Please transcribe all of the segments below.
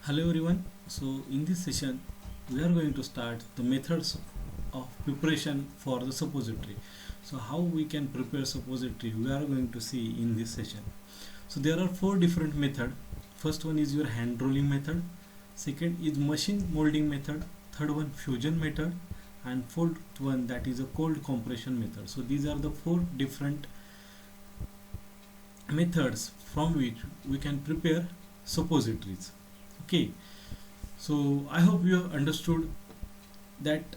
Hello everyone. So in this session we are going to start the methods of preparation for the suppository. So how we can prepare suppository we are going to see in this session. So there are four different methods. First one is your hand rolling method, second is machine molding method, third one fusion method, and fourth one that is a cold compression method. So these are the four different methods from which we can prepare suppositories. Okay, so I hope you have understood that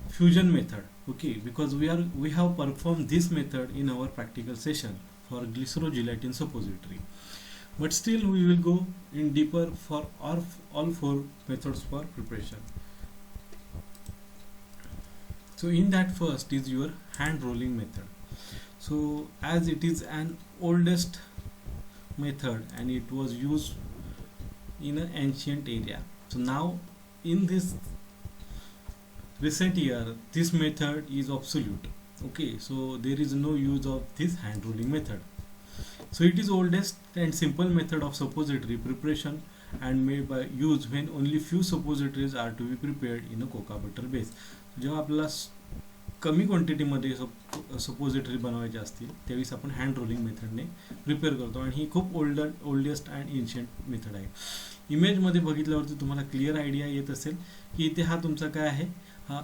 fusion method. Okay, because we have performed this method in our practical session for glycerogelatin suppository, but still we will go in deeper for all four methods for preparation. So in that, first is your hand rolling method. So as it is an oldest method and it was used in an ancient area, so now in this recent year this method is obsolete. Okay, so there is no use of this hand rolling method. So it is oldest and simple method of suppository preparation and made by use when only few suppositories are to be prepared in a cocoa butter base. जेव्हा आपल्याला कमी क्वांटिटीमध्ये suppository बनवायचे असतील त्यावेळेस आपण hand rolling मेथडने prepare करतो आणि ही खूप ओल्डेस्ट अँड एन्शियंट मेथड आहे. इमेजमध्ये बघितल्यावरती तुम्हाला क्लिअर आयडिया येत असेल की इथे हा तुमचा काय आहे, हा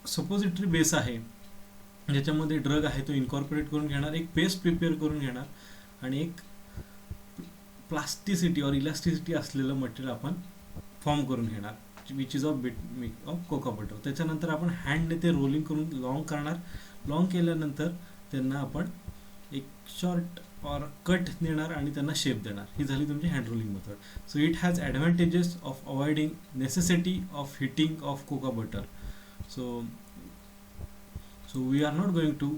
सपोजिटरी बेस आहे ज्याच्यामध्ये ड्रग आहे तो इन्कॉर्पोरेट करून घेणार, एक पेस्ट प्रिपेअर करून घेणार आणि एक प्लास्टिसिटी और इलास्टिसिटी असलेलं मटेरियल आपण फॉर्म करून घेणार which is of cocoa butter. त्याच्यानंतर आपण हँडने ते रोलिंग करून लॉंग करणार. लॉंग केल्यानंतर त्यांना आपण एक शॉर्ट और कट देणार आणि त्यांना शेप देणार. ही झाली तुमची hand rolling method. So it has advantages of avoiding necessity of heating of cocoa butter. So we are not going to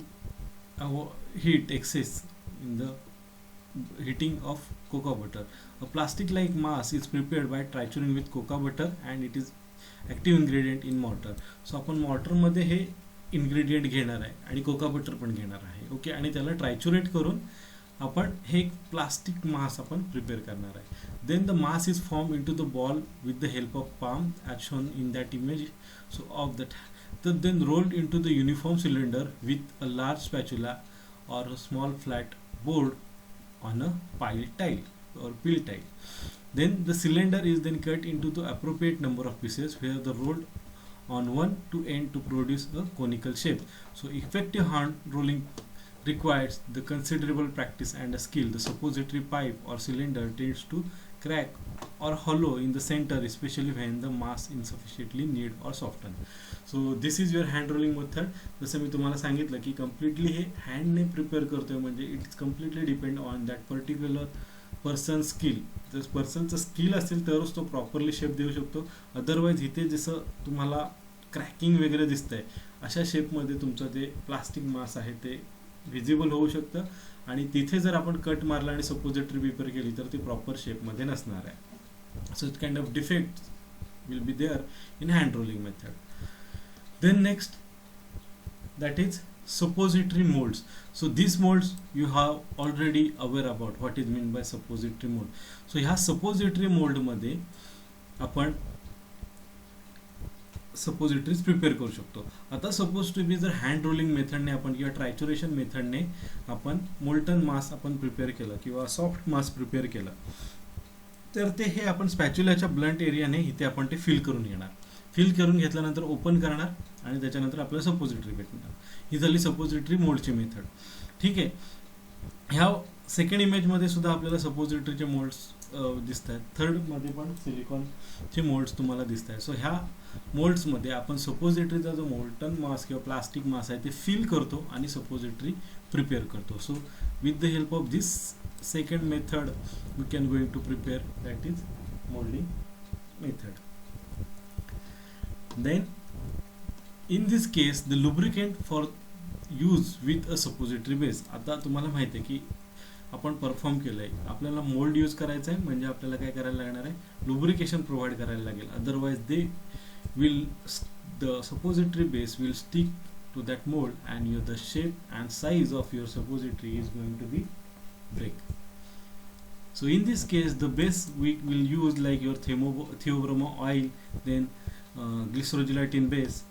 heat excess in the heating of cocoa butter. A plastic like mass is prepared by trituring with cocoa butter and it is active ingredient in mortar. So आपण mortar मध्ये हे ingredient घेणार आहे आणि cocoa butter पण घेणार आहे. Okay, आणि त्याला ट्रायच्युरेट करून आपण हे प्लास्टिक मास आपण प्रिपेअर करणार आहे. Then the mass is form into the ball with the help of palm as shown in that image. So of that then rolled into the uniform cylinder with a large spatula or a small flat board on a pile tile or peel tile. Then the cylinder is then cut into the appropriate number of pieces where the rolled on one to end to produce a conical shape. So effective hand rolling requires the considerable practice and a skill. The suppository pipe or cylinder tends to crack or hollow in the center, especially when the mass insufficiently knead or soften. So this is your hand rolling method. जसं मी तुम्हाला सांगितलं की completely हे हँडने prepare करतोय म्हणजे it is completely depend on that particular person skill. जर पर्सनचं skill असेल तरच तो प्रॉपरली शेप देऊ शकतो. अदरवाईज इथे जसं तुम्हाला क्रॅकिंग वगैरे दिसतंय अशा शेपमध्ये तुमचं ते प्लास्टिक मास आहे ते व्हिजिबल होऊ शकतं आणि तिथे जर आपण कट मारला आणि सपोजिटरी प्रिपेअर केली तर ती प्रॉपर शेपमध्ये नसणार आहे. So it kind of defect will be there in hand rolling method. Then next, that is suppository molds. So these molds you have already aware about what is meant by suppository mold. So ह्या suppository mold मध्ये आपण suppositories prepare करू शकतो. आता suppose to be जर hand rolling मेथडने आपण किंवा ट्रायच्युरेशन मेथडने आपण मोल्टन मास आपण प्रिपेअर केलं किंवा सॉफ्ट मास प्रिपेअर केलं तर ते हे आपण स्पॅच्युलाच्या ब्लंट एरियाने इथे आपण ते फिल करून घेणार. फिल करून घेतल्यानंतर ओपन करणार आणि त्याच्यानंतर आपल्याला सपोजिटरी भेटणार. ही झाली सपोजिटरी मोल्डची मेथड. ठीक आहे, ह्या सेकंड इमेजमध्ये सुद्धा आपल्याला सपोजिटरीचे मोल्ड्स दिसत आहेत. थर्डमध्ये पण सिलिकॉनचे मोल्ड्स तुम्हाला दिसत आहेत. सो ह्या मोल्ड्समध्ये आपण सपोजिटरीचा जो मोल्टन मास किंवा प्लास्टिक मास आहे ते फिल करतो आणि सपोजिटरी प्रिपेअर करतो. So with the help of this second method we can going to prepare that is moulding method. Then in this case the lubricant for use with a suppository base. आता तुम्हाला माहिती आहे की आपण perform केलंय, आपल्याला mould use करायचं आहे म्हणजे आपल्याला काय करायला लागणार आहे, लुब्रिकेशन प्रोव्हाइड करायला लागेल. Otherwise they will the suppository base will stick to that mold and the shape and size of your suppository is going to be break. So in this case, the base we will use like your theobroma oil, then glycerol-gelatin base,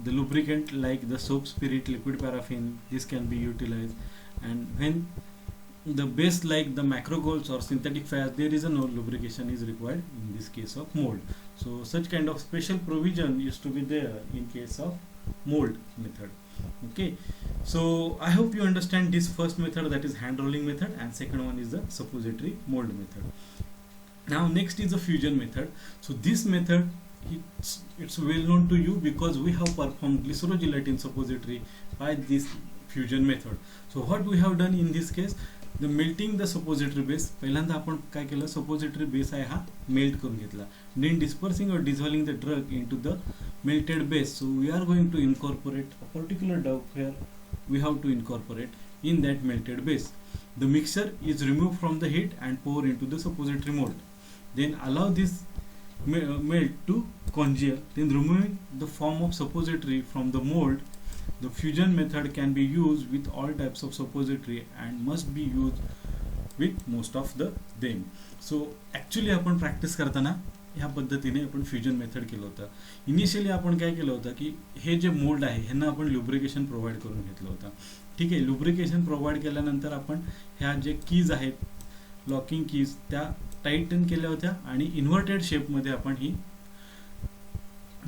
the lubricant like the soap, spirit, liquid paraffin. This can be utilized, and when the base like the macrogols or synthetic fats, there is a no lubrication is required in this case of mold. So such kind of special provision used to be there in case of mold method. Okay, so I hope you understand this first method, that is hand rolling method, and second one is the suppository mold method. Now next is the fusion method. So this method, it's well known to you because we have performed glycerol-gelatin suppository by this fusion method. So what we have done in this case, the melting the suppository base. पहिल्यांदा आपण काय केलं, suppository base आहे हा melt करून घेतला. Then dispersing or dissolving the drug into the melted base. So we are going to incorporate a particular drug here. We have to incorporate in that melted base. The mixture is removed from the heat and pour into the suppository mold. Then allow this melt to congeal. Then removing the form of suppository from the mold. The fusion method can be used with all types of suppository and must be used with most of them. So actually आपण practice करताना ह्या पद्धतीने आपण fusion method केलं होतं. Initially आपण काय केलं होतं की हे जे मोल्ड आहे ह्यांना आपण लुब्रिकेशन प्रोव्हाइड करून घेतलं होतं. ठीक आहे, लुब्रिकेशन प्रोव्हाइड केल्यानंतर आपण ह्या जे कीज आहेत, लॉकिंग कीज, त्या टाईटन केल्या होत्या आणि इन्व्हर्टेड शेपमध्ये आपण ही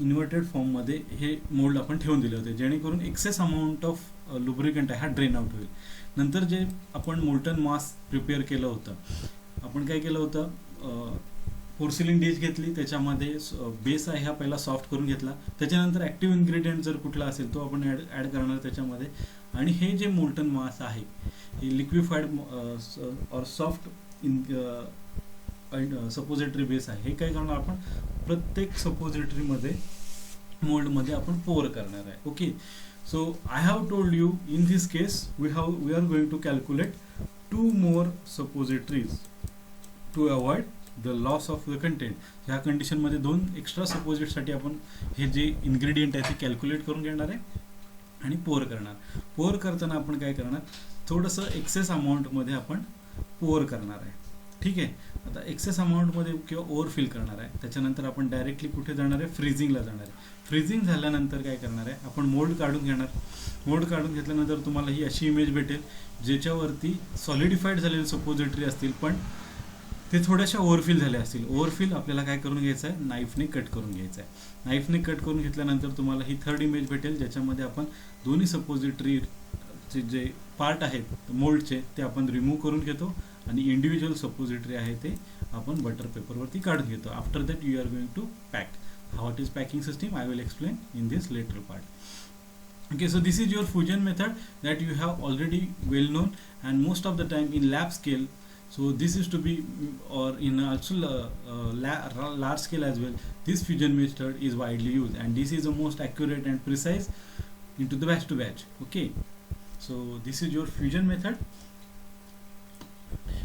इन्व्हर्टेड फॉर्ममध्ये हे मोल्ड आपण ठेवून दिले होते, जेणेकरून एक्सेस अमाऊंट ऑफ लुब्रिकंट आहे हा ड्रेन आउट होईल. नंतर जे आपण मोल्टन मास प्रिपेअर केलं होतं, आपण काय केलं होतं, पोर्सिलिन डिश घेतली, त्याच्यामध्ये बेस आहे हा पहिला सॉफ्ट करून घेतला, त्याच्यानंतर ॲक्टिव्ह इन्ग्रेडियंट जर कुठला असेल तो आपण ॲड करणार त्याच्यामध्ये, आणि हे जे मोल्टन मास आहे हे लिक्विफाईड और सॉफ्ट सपोजिटरी बेस आहे, हे काय करणार आपण प्रत्येक सपोजिटरीमध्ये मोल्डमध्ये आपण पोर करणार आहे. Okay, so I have told you in this case we are going to calculate 2 more suppositories to avoid the loss of the content. ह्या कंडिशनमध्ये 2 एक्स्ट्रा सपोजिटसाठी आपण हे जे इन्ग्रेडियंट आहे ते कॅल्क्युलेट करून घेणार आहे आणि पोर करणार. पोर करताना आपण काय करणार, थोडंसं एक्सेस अमाऊंटमध्ये आपण पोर करणार आहे. ठीक आहे, आता एक्सेस अमाऊंटमध्ये किंवा ओव्हरफिल करणार आहे. त्याच्यानंतर आपण डायरेक्टली कुठे जाणार आहे, फ्रीजिंगला जाणार आहे. फ्रीजिंग झाल्यानंतर काय करणार आहे, आपण मोल्ड काढून घेणार. मोल्ड काढून घेतल्यानंतर तुम्हाला ही अशी इमेज भेटेल ज्याच्यावरती सॉलिडिफाईड झालेले सपोजिटरी असतील, पण ते थोड्याशा ओव्हरफिल झाल्या असतील. ओव्हरफिल आपल्याला काय करून घ्यायचं आहे, नाईफने कट करून घ्यायचं आहे. नाईफने कट करून घेतल्यानंतर तुम्हाला ही थर्ड इमेज भेटेल ज्याच्यामध्ये आपण दोन्ही सपोजिटरीचे जे पार्ट आहेत मोल्डचे ते आपण रिमूव्ह करून घेतो आणि इंडिव्हिज्युअल सपोजिटरी आहे ते आपण बटर पेपरवरती काढून घेतो. After that you are going to pack. How it is packing system I will explain in this latter part. Okay, so this is your fusion method that you have already well known, and most of the time in lab scale, so this is to be or in also large scale as well, this fusion method is widely used, and this is the most accurate and precise into the batch to batch. Okay, so this is your fusion method.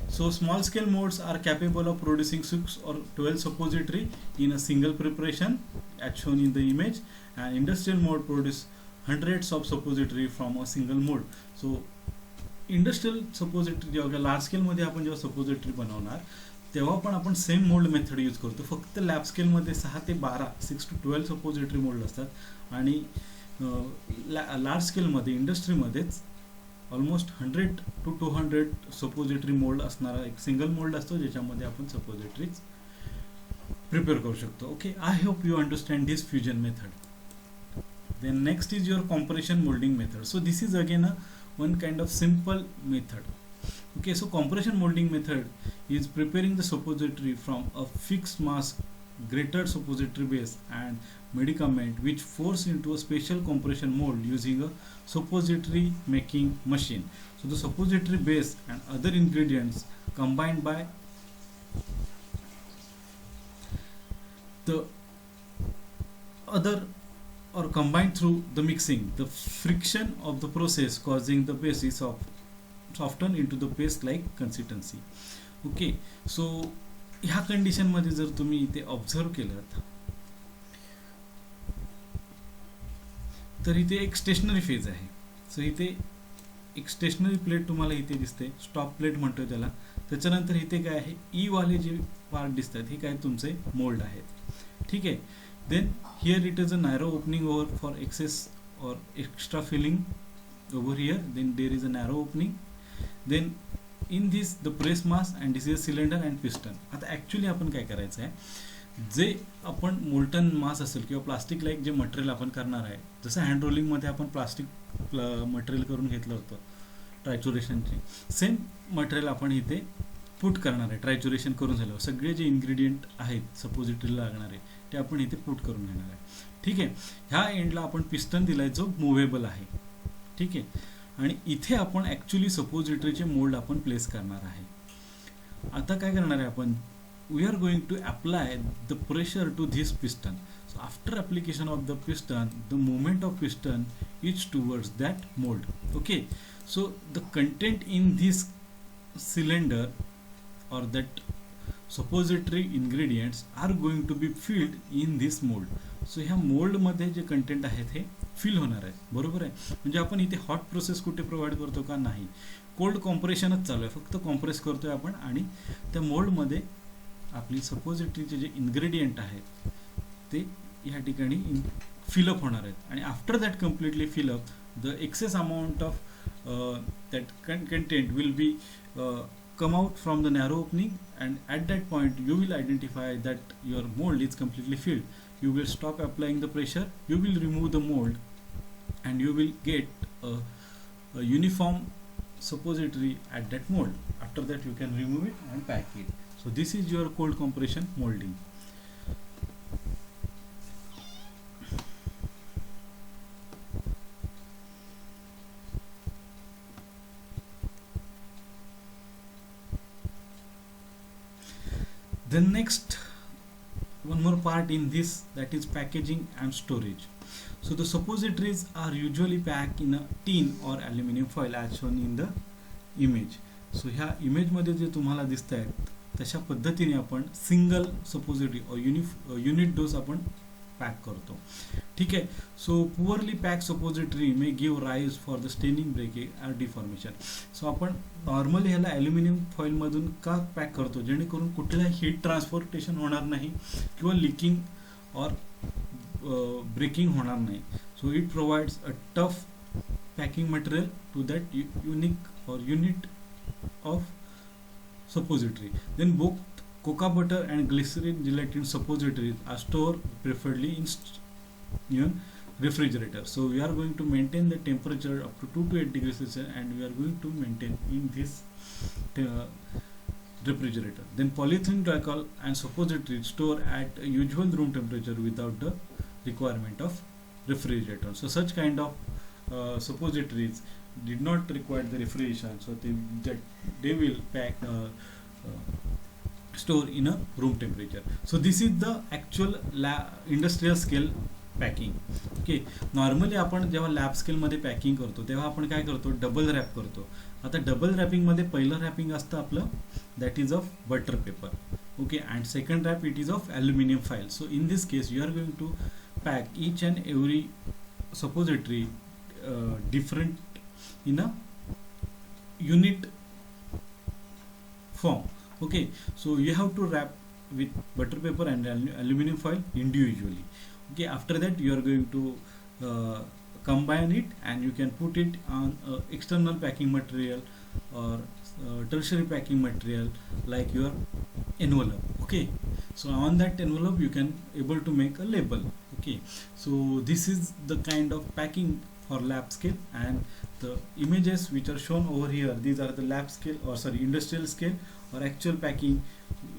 So small scale molds are capable of producing 6 or 12 suppository in a single preparation as shown in the image, and industrial mold produce hundreds of suppository from a single mold. So industrial suppository जेव्हा large स्केलमध्ये आपण जेव्हा suppository बनवणार तेव्हा पण आपण same mould method use करतो. फक्त lab स्केलमध्ये 6 ते 12 6 to 12 सपोजिटरी मोल्ड असतात आणि लार्ज स्केलमध्ये इंडस्ट्रीमध्येच ऑलमोस्ट 100 to 200 सपोजिटरी मोल्ड असणारा एक सिंगल मोल्ड असतो ज्याच्यामध्ये आपण सपोजिटरीज प्रिपेअर करू शकतो. Okay, I hope you understand this fusion method. Then next is your compression molding method. So this is again one kind of simple method. Okay, so compression molding method is preparing the suppository from a fixed mass grated suppository base and medicament which force into a special compression mold using a suppository making machine. So the suppository base and other ingredients combined by the other or combined through the mixing, the friction of the process causing the base is soften into the paste like consistency. Okay, so ह्या condition मध्ये जर तुम्ही इथे observe केलं तर इथे एक stationary phase आहे. सो इथे एक स्टेशनरी प्लेट तुम्हाला इथे दिसते, स्टॉप प्लेट म्हणतोय त्याला. त्याच्यानंतर इथे काय आहे, ई वाले जे पार्ट दिसतात हे काय तुमचे मोल्ड आहेत. ठीक आहे. Then here it is a narrow opening over for excess or extra filling over here. Then there is a narrow opening. Then in this the press mass, and this is a cylinder and piston. आता actually आपण काय करायचं आहे, जे आपण molten मास असेल किंवा plastic like जे material आपण करणार आहे, जसं हँड रोलिंगमध्ये आपण प्लास्टिक मटेरियल करून घेतलं होतं ट्रायचुरेशनचे, सेम मटेरियल आपण इथे पुट करणार आहे. ट्रायचुरेशन करून झाल्यावर सगळे जे इन्ग्रेडियंट आहेत सपोजिटरीला लागणारे ते आपण इथे पुट करून घेणार आहे. ठीक आहे. ह्या एंडला आपण पिस्टन दिलाय जो मुव्हेबल आहे. ठीक आहे. आणि इथे आपण ॲक्च्युली सपोजिटरीचे मोल्ड आपण प्लेस करणार आहे. आता काय करणार आहे आपण, we are going to apply the pressure to this piston. So after application of the piston, the movement of piston is towards that mould. Okay. So the content in this cylinder or that suppository ingredients are going to be filled in this mold. सो ह्या मोल्डमध्ये जे content आहेत हे fill होणार आहे. बरोबर आहे. म्हणजे आपण इथे hot process कुठे प्रोव्हाइड करतो का, नाही, कोल्ड कॉम्प्रेशनच चालू आहे, फक्त कॉम्प्रेस करतोय आपण आणि त्या मोल्डमध्ये आपली सपोजिटरीचे जे इन्ग्रेडियंट आहेत ते ह्या ठिकाणी फिलअप होणार आहेत. आणि after that completely fill up, the excess amount of that content will be come out from the narrow opening, and at that point you will identify that your mold is completely filled. You will stop applying the pressure, you will remove the mold, and you will get a uniform suppository at that mold. After that you can remove it and pack it. So this is your cold compression molding. Then next, one more part in this, that is packaging and storage. So the suppositories are usually packed in a tin or aluminum foil as shown in the image. So ह्या image मध्ये जे तुम्हाला दिसत आहेत तशा पद्धतीने आपण single suppository or unit dose आपण पॅक करतो. ठीक आहे. So poorly pack suppository may give rise for the staining, breaking or deformation. So आपण नॉर्मली ह्याला ॲल्युमिनियम फॉइलमधून का पॅक करतो, जेणेकरून कुठल्याही हीट ट्रान्सपोर्टेशन होणार नाही किंवा लिकिंग और ब्रेकिंग होणार नाही. So it provides a tough packing material to that unique or unit of suppository. Then both cocoa butter and glycerin gelatin suppositories are stored preferably in refrigerator. So we are going to maintain the temperature up to 2 to 8 degrees Celsius, and we are going to maintain in this refrigerator. Then polyethylene glycol and suppositories store at usual room temperature without the requirement of refrigerator. So such kind of suppositories did not require the refrigeration, so they will pack store in a room temperature. So this is the actual industrial scale packing. Okay. Normally आपण जेव्हा lab स्केलमध्ये packing करतो तेव्हा आपण काय करतो, double rap करतो. आता double रॅपिंगमध्ये पहिलं रॅपिंग असतं आपलं, that is of butter paper. Okay. And second wrap it is of aluminium foil. So in this case you are going to pack each and every suppository different in a unit form. Okay. So you have to wrap with butter paper and aluminum foil individually. Okay. After that you are going to combine it, and you can put it on external packing material or tertiary packing material like your envelope. Okay. So on that envelope you can able to make a label. Okay. So this is the kind of packing for lab scale, and the images which are shown over here, these are the lab scale or industrial scale or actual packing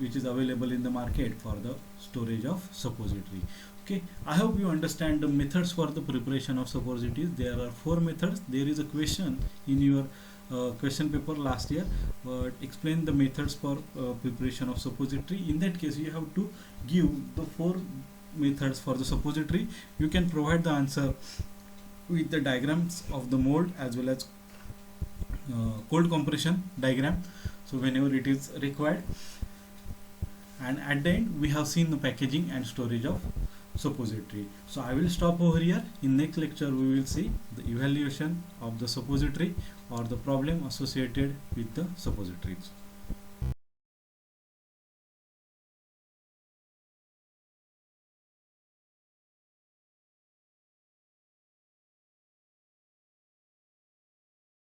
which is available in the market for the storage of suppository. Okay. I hope you understand the methods for the preparation of suppositories. There are 4 methods. There is a question in your question paper last year, but explain the methods for preparation of suppository. In that case you have to give the 4 methods for the suppository. You can provide the answer with the diagrams of the mold as well as cold compression diagram, so whenever it is required. And at the end we have seen the packaging and storage of suppository. So I will stop over here. In next lecture we will see the evaluation of the suppository or the problem associated with the suppositories.